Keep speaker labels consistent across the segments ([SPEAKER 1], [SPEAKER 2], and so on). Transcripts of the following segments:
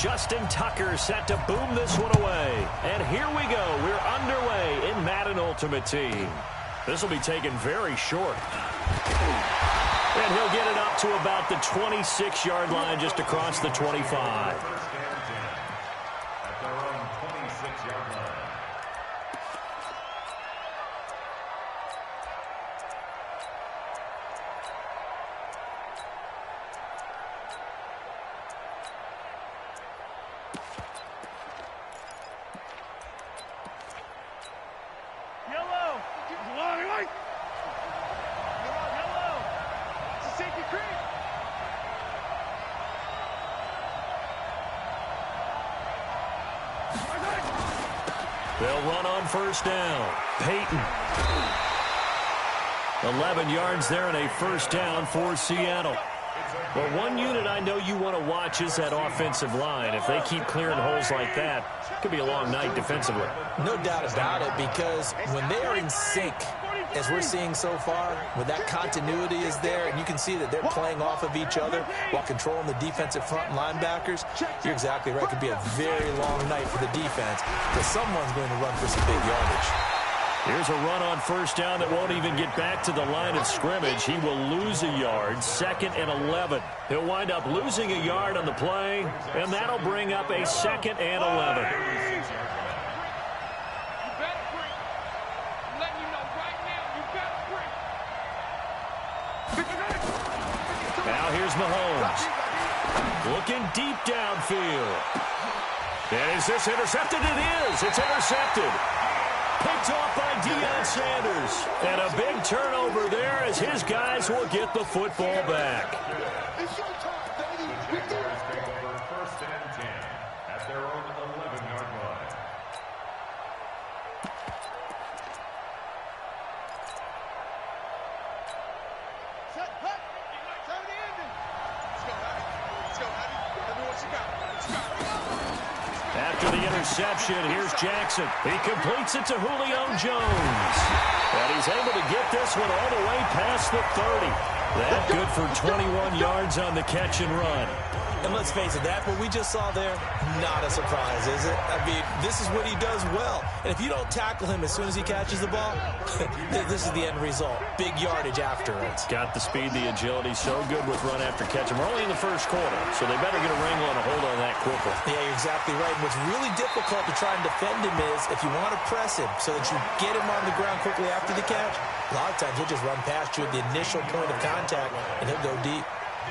[SPEAKER 1] Justin Tucker set to boom this one away. And here we go. We're underway in Madden Ultimate Team. This will be taken very short. And he'll get it up to about the 26-yard line just across the 25. They'll run on first down. Peyton. 11 yards there and a first down for Seattle. Well, one unit I know you want to watch is that offensive line. If they keep clearing holes like that, it could be a long night defensively.
[SPEAKER 2] No doubt about it, because when they are in sync, as we're seeing so far, when that continuity is there, and you can see that they're playing off of each other while controlling the defensive front linebackers, you're exactly right. It could be a very long night for the defense, because someone's going to run for some big yardage.
[SPEAKER 1] Here's a run on first down that won't even get back to the line of scrimmage. He will lose a yard, 2nd and 11. He'll wind up losing a yard on the play, and that'll bring up a 2nd and 11. Now here's Mahomes. Looking deep downfield. And is this intercepted? It is. It's intercepted. Picked off by Deion Sanders. And a big turnover there as his guys will get the football back.
[SPEAKER 3] It's your time, baby. The Jaguars take over 1st and 10 at their own 11-yard line.
[SPEAKER 1] After the interception, here's Jackson. He completes it to Julio Jones. And he's able to get this one all the way past the 30. That good for 21 yards on the catch and run.
[SPEAKER 2] And let's face it, that what we just saw there, not a surprise, is it? I mean, this is what he does well. And if you don't tackle him as soon as he catches the ball, this is the end result. Big yardage after it.
[SPEAKER 1] Got the speed, the agility, so good with run after catch. And we're only in the first quarter, so they better get a wrangle and a hold on that quickly.
[SPEAKER 2] Yeah, you're exactly right. And what's really difficult to try and defend him is if you want to press him so that you get him on the ground quickly after the catch, a lot of times he'll just run past you at the initial point of contact, and he'll go deep.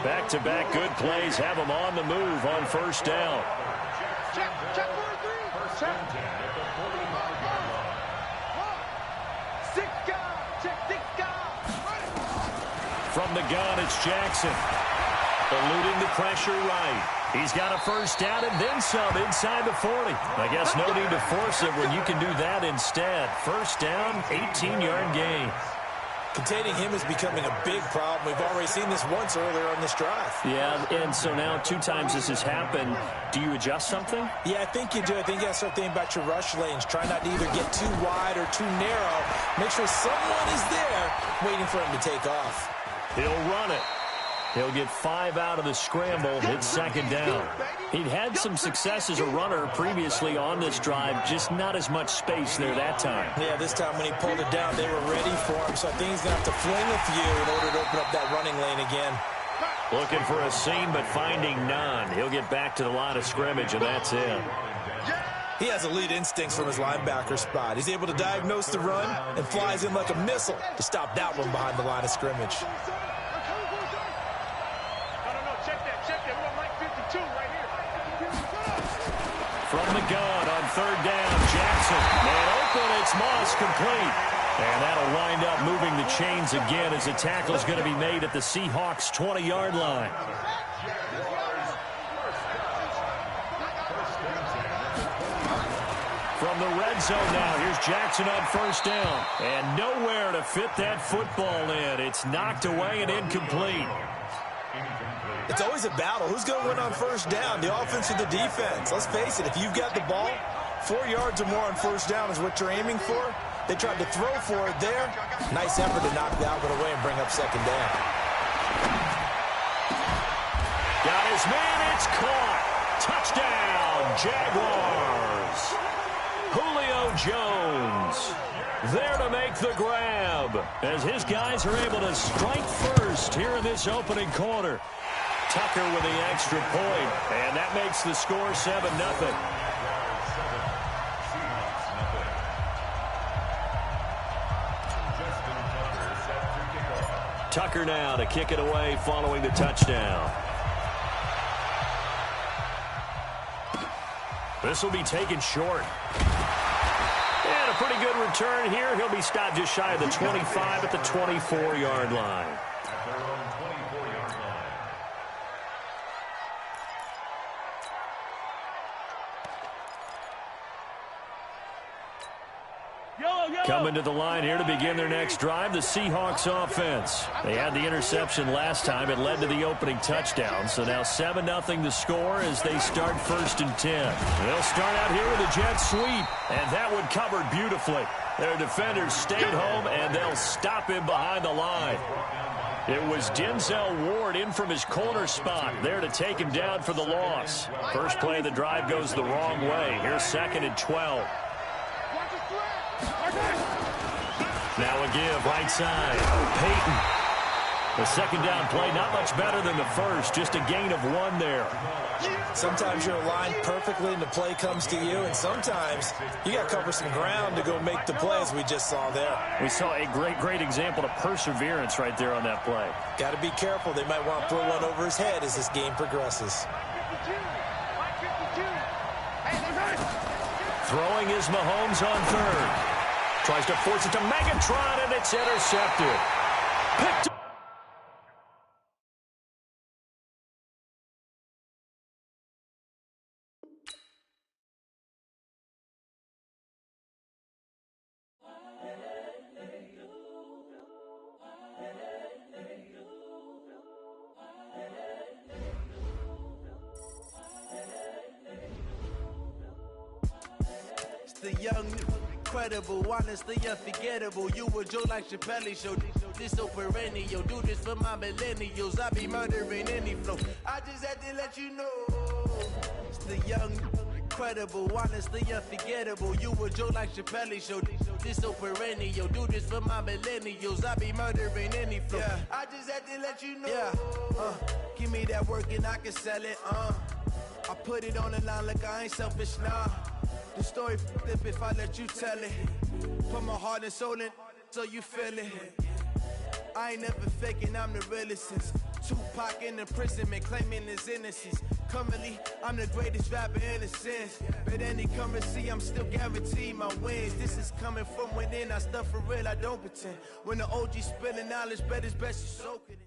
[SPEAKER 1] Back-to-back good plays have them on the move on first down.
[SPEAKER 3] Check 4-3. First and 10 at the 45-yard line. 6 guys.
[SPEAKER 1] From the gun, it's Jackson. Eluding the pressure right. He's got a first down and then some inside the 40. I guess no need to force it when you can do that instead. First down, 18-yard gain.
[SPEAKER 2] Containing him is becoming a big problem. We've already seen this once earlier on this drive.
[SPEAKER 1] Yeah, and so now 2 times this has happened. Do you adjust something?
[SPEAKER 2] Yeah, I think you do. I think you got to start thinking about your rush lanes. Try not to either get too wide or too narrow. Make sure someone is there waiting for him to take off.
[SPEAKER 1] He'll run it. He'll get 5 out of the scramble. It's 2nd down. He'd had some success as a runner previously on this drive, just not as much space there that time.
[SPEAKER 2] Yeah, this time when he pulled it down, they were ready for him. So I think he's going to have to fling a few in order to open up that running lane again.
[SPEAKER 1] Looking for a seam, but finding none. He'll get back to the line of scrimmage, and that's it.
[SPEAKER 2] He has elite instincts from his linebacker spot. He's able to diagnose the run and flies in like a missile to stop that one behind the line of scrimmage.
[SPEAKER 1] From the gun on 3rd down, Jackson. Man open, it's Moss, complete. And that'll wind up moving the chains again as the tackle is going to be made at the Seahawks' 20-yard line. From the red zone now, here's Jackson on first down. And nowhere to fit that football in. It's knocked away and incomplete.
[SPEAKER 2] It's always a battle. Who's going to win on first down, the offense or the defense? Let's face it, if you've got the ball, 4 yards or more on first down is what you're aiming for. They tried to throw for it there. Nice effort to knock that one away and bring up 2nd down.
[SPEAKER 1] Got his man, it's caught. Touchdown. Jaguars. Julio Jones there to make the grab as his guys are able to strike first here in this opening quarter. Tucker with the extra point, and that makes the score 7-0. Tucker now to kick it away following the touchdown. This will be taken short. And a pretty good return here. He'll be stopped just shy of the 25 at the 24-yard line. Coming to the line here to begin their next drive, the Seahawks offense. They had the interception last time. It led to the opening touchdown. So now 7-0 the score as they start 1st and 10. They'll start out here with a jet sweep, and that one covered beautifully. Their defenders stayed home, and they'll stop him behind the line. It was Denzel Ward in from his corner spot there to take him down for the loss. First play of the drive goes the wrong way. Here's 2nd and 12. Now a give, right side. Peyton. The second down play, not much better than the first. Just a gain of 1 there.
[SPEAKER 2] Sometimes you're aligned perfectly and the play comes to you, and sometimes you got to cover some ground to go make the play, as we just saw there.
[SPEAKER 1] We saw a great example of perseverance right there on that play.
[SPEAKER 2] Got to be careful. They might want to throw one over his head as this game progresses.
[SPEAKER 1] Throwing is Mahomes on 3rd. Tries to force it to Megatron, and it's intercepted. Picked up.
[SPEAKER 4] The young, incredible, honestly unforgettable. You were Joe like Chappelle show. This so perennial. Do this for my millennials. I be murdering any flow. I just had to let you know. It's the young, incredible, honestly unforgettable. You were Joe like Chappelle show. This so perennial. Do this for my millennials. I be murdering any flow. Yeah. I just had to let you know. Yeah. Give me that work and I can sell it. I put it on the line like I ain't selfish, nah. The story flip if I let you tell it. Put my heart and soul in so you feel it. I ain't never faking, I'm the realest since Tupac in imprisonment, claiming his innocence. Currently, I'm the greatest rapper in a sense. But any currency, I'm still guaranteed my wins. This is coming from within, I stuff for real, I don't pretend. When the OG spilling knowledge, bet it's best you soak it in.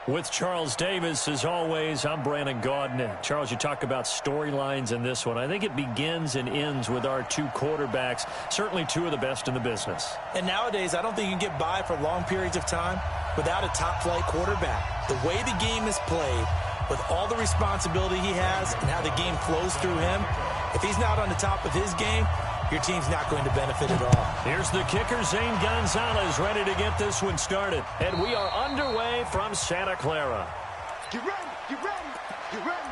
[SPEAKER 1] With Charles Davis, as always, I'm Brandon Gaudin. Charles, you talk about storylines in this one. I think it begins and ends with our 2 quarterbacks, certainly 2 of the best in the business.
[SPEAKER 2] And nowadays, I don't think you can get by for long periods of time without a top-flight quarterback. The way the game is played, with all the responsibility he has and how the game flows through him, if he's not on the top of his game, your team's not going to benefit at all.
[SPEAKER 1] Here's the kicker, Zane Gonzalez, ready to get this one started. And we are underway from Santa Clara.
[SPEAKER 4] Get ready, get ready, get ready.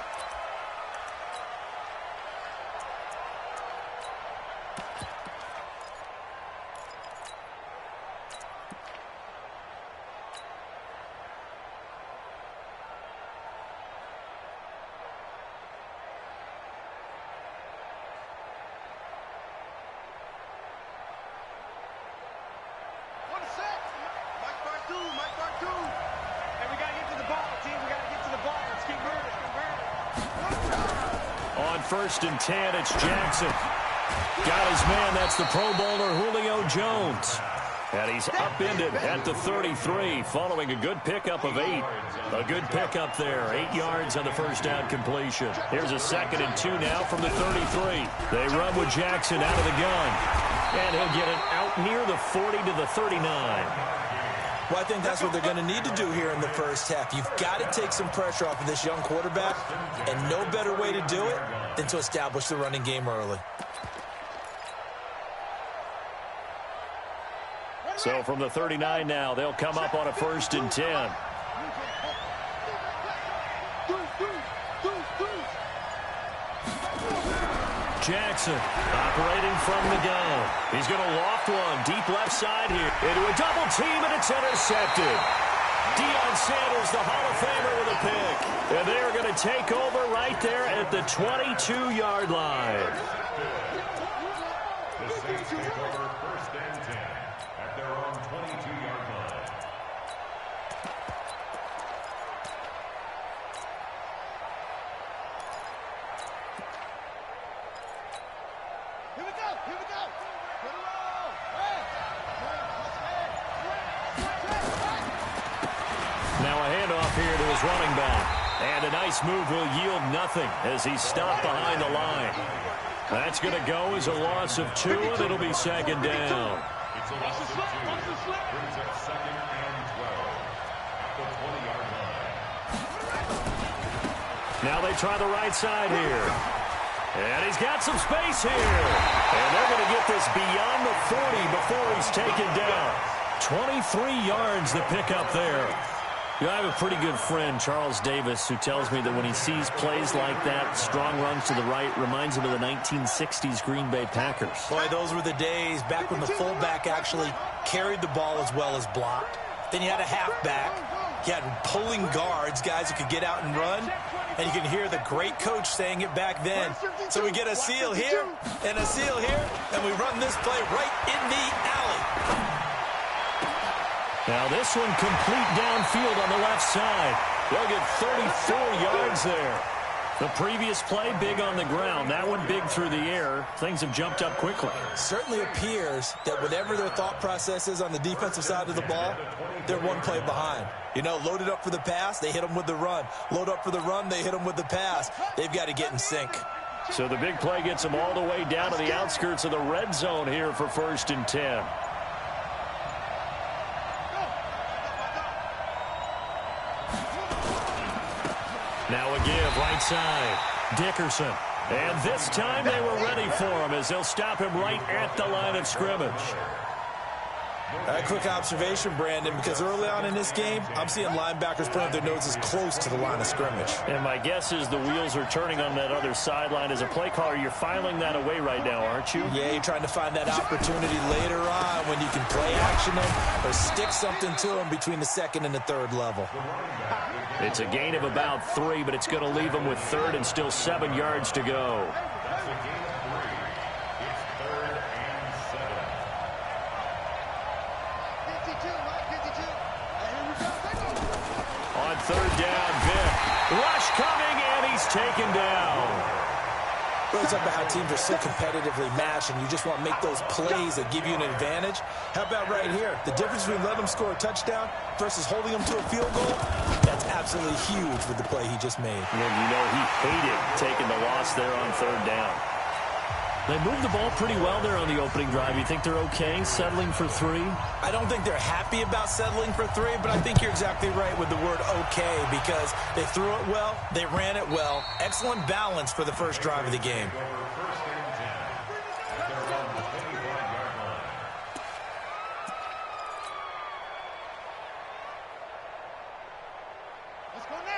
[SPEAKER 1] On 1st and 10, it's Jackson. Got his man, that's the Pro Bowler Julio Jones. And he's upended at the 33 following a good pickup of 8. A good pickup there, 8 yards on the first down completion. Here's a 2nd and 2 now from the 33. They run with Jackson out of the gun. And he'll get it out near the 40 to the 39.
[SPEAKER 2] Well, I think that's what they're going to need to do here in the first half. You've got to take some pressure off of this young quarterback, and no better way to do it than to establish the running game early.
[SPEAKER 1] So from the 39 now, they'll come up on a 1st and 10. Jackson operating from the gun. He's going to loft one deep left side here into a double team, and it's intercepted. Deion Sanders, the Hall of Famer, with a pick. And they are going to take over right there at the 22-yard line.
[SPEAKER 3] The Saints take over 1st and 10 at their own 22-yard line.
[SPEAKER 5] Here we go. Here we go. Good roll.
[SPEAKER 1] Now a handoff here to his running back. And a nice move will yield nothing as he's stopped behind the line. That's going to go as a loss of 2, and it'll be 2nd down.
[SPEAKER 3] It's a loss of 2. Brings up 2nd and 12 at the 20-yard line.
[SPEAKER 1] Now they try the right side here. And he's got some space here. And they're going to get this beyond the 40 before he's taken down. 23 yards the pickup there. You know, I have a pretty good friend, Charles Davis, who tells me that when he sees plays like that, strong runs to the right, reminds him of the 1960s Green Bay Packers.
[SPEAKER 2] Boy, those were the days back when the fullback actually carried the ball as well as blocked. Then you had a halfback. You had pulling guards, guys who could get out and run. And you can hear the great coach saying it back then. So we get a seal here and a seal here, and we run this play right in the alley.
[SPEAKER 1] Now this one complete downfield on the left side. They'll get 34 yards there. The previous play, big on the ground. That one big through the air. Things have jumped up quickly.
[SPEAKER 2] Certainly appears that whatever their thought process is on the defensive side of the ball, they're one play behind. You know, loaded up for the pass, they hit them with the run. Load up for the run, they hit them with the pass. They've got to get in sync.
[SPEAKER 1] So the big play gets them all the way down to the outskirts of the red zone here for 1st and 10. Now a give, right side. Dickerson. And this time they were ready for him as they'll stop him right at the line of scrimmage.
[SPEAKER 2] A quick observation, Brandon, because early on in this game, I'm seeing linebackers putting their noses close to the line of scrimmage.
[SPEAKER 1] And my guess is the wheels are turning on that other sideline. As a play caller, you're filing that away right now, aren't you?
[SPEAKER 2] Yeah, you're trying to find that opportunity later on when you can play action them or stick something to them between the 2nd and the 3rd level.
[SPEAKER 1] It's a gain of about 3, but it's going to leave them with 3rd and still 7 yards to go.
[SPEAKER 3] That's a gain of 3. It's 3rd and 7.
[SPEAKER 5] 52, right? 52. Here we go.
[SPEAKER 1] On 3rd down, Vic. Rush coming, and he's taken down.
[SPEAKER 2] We're talking about how teams are so competitively matched, and you just want to make those plays that give you an advantage. How about right here? The difference between letting them score a touchdown versus holding them to a field goal, that's absolutely huge with the play he just made.
[SPEAKER 1] Well, you know, he hated taking the loss there on 3rd down. They moved the ball pretty well there on the opening drive. You think they're okay settling for 3?
[SPEAKER 2] I don't think they're happy about settling for 3, but I think you're exactly right with the word okay because they threw it well, they ran it well. Excellent balance for the first drive of the game.
[SPEAKER 3] Over 1st and 10 at their own 25-yard line.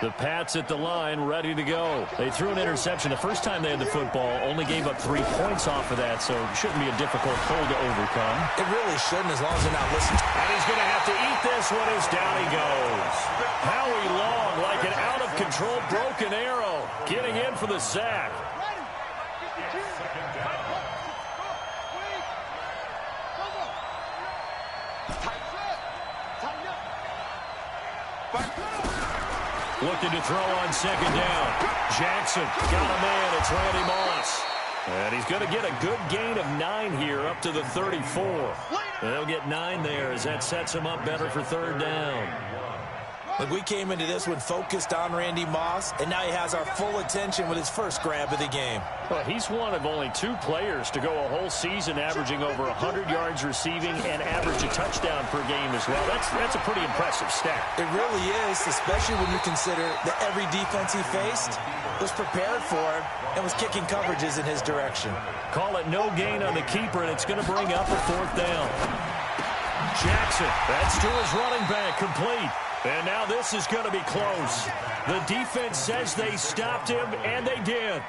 [SPEAKER 1] The Pats at the line, ready to go. They threw an interception the first time they had the football, only gave up 3 points off of that, so it shouldn't be a difficult hole to overcome.
[SPEAKER 2] It really shouldn't as long as they're not listening.
[SPEAKER 1] And he's going to have to eat this one as down he goes. Howie Long, like an out-of-control broken arrow, getting in for the sack. Looking to throw on 2nd down. Jackson got a man. It's Randy Moss. And he's going to get a good gain of 9 here up to the 34. They'll get 9 there as that sets him up better for 3rd down.
[SPEAKER 2] Look, we came into this one focused on Randy Moss, and now he has our full attention with his first grab of the game.
[SPEAKER 1] Well, he's one of only 2 players to go a whole season averaging over 100 yards receiving and average a touchdown per game as well. That's a pretty impressive stat.
[SPEAKER 2] It really is, especially when you consider that every defense he faced was prepared for him and was kicking coverages in his direction.
[SPEAKER 1] Call it no gain on the keeper, and it's going to bring up a 4th down. Jackson, that's to his running back, complete. And now this is going to be close. The defense says they stopped him, and they did.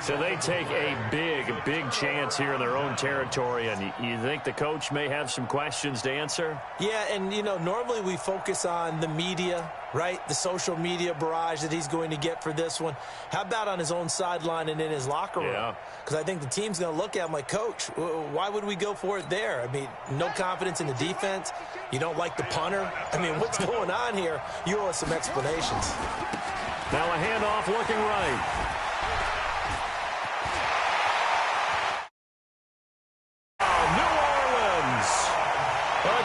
[SPEAKER 1] So they take a big chance here in their own territory, and you think the coach may have some questions to answer?
[SPEAKER 2] Yeah, and, you know, normally we focus on the media, right? The social media barrage that he's going to get for this one. How about on his own sideline and in his locker room?
[SPEAKER 1] Yeah.
[SPEAKER 2] Because I think the team's going to look at him like, Coach, why would we go for it there? I mean, no confidence in the defense. You don't like the punter. I mean, what's going on here? You owe us some explanations.
[SPEAKER 1] Now a handoff looking right.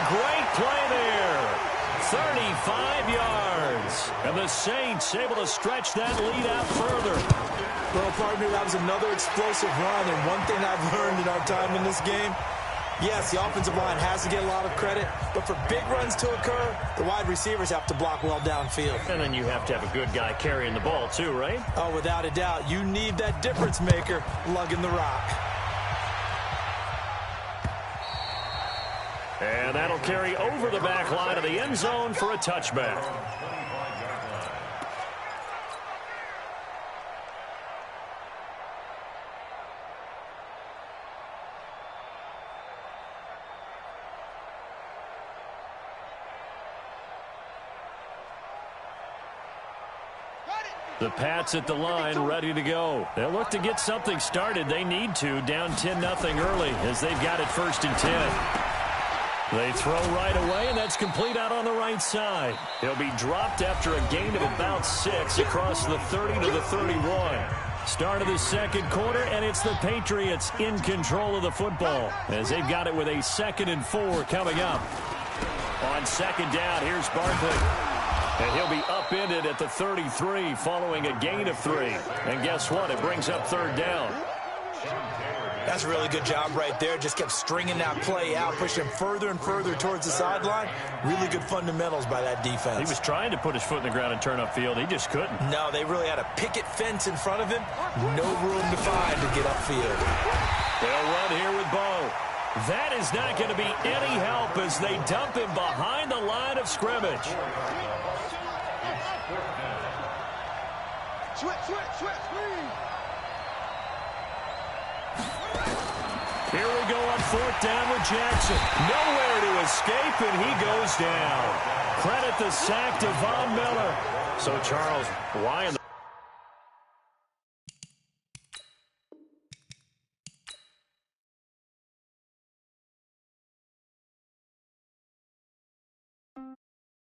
[SPEAKER 1] Great play there. 35 yards. And the Saints able to stretch that lead out further.
[SPEAKER 2] Well, partner, that was another explosive run. And one thing I've learned in our time in this game, yes, the offensive line has to get a lot of credit, but for big runs to occur, the wide receivers have to block well downfield.
[SPEAKER 1] And then you have to have a good guy carrying the ball too, right?
[SPEAKER 2] Oh, without a doubt. You need that difference maker lugging the rock.
[SPEAKER 1] And that'll carry over the back line of the end zone for a touchback. The Pats at the line, ready to go. They'll look to get something started. They need to, down 10-0 early as they've got it 1st and 10. They throw right away, and that's complete out on the right side. He'll be dropped after a gain of about 6 across the 30 to the 31. Start of the second quarter, and it's the Patriots in control of the football as they've got it with a 2nd and 4 coming up. On second down, here's Barkley. And he'll be upended at the 33 following a gain of 3. And guess what? It brings up 3rd down.
[SPEAKER 2] That's a really good job right there. Just kept stringing that play out, pushing him further and further towards the sideline. Really good fundamentals by that defense.
[SPEAKER 1] He was trying to put his foot in the ground and turn upfield. He just couldn't.
[SPEAKER 2] No, they really had a picket fence in front of him. No room to find to get upfield.
[SPEAKER 1] They'll run here with Bo. That is not going to be any help as they dump him behind the line of scrimmage.
[SPEAKER 5] Switch.
[SPEAKER 1] Here we go on 4th down with Jackson. Nowhere to escape, and he goes down. Credit the sack to Von Miller. So, Charles, why in the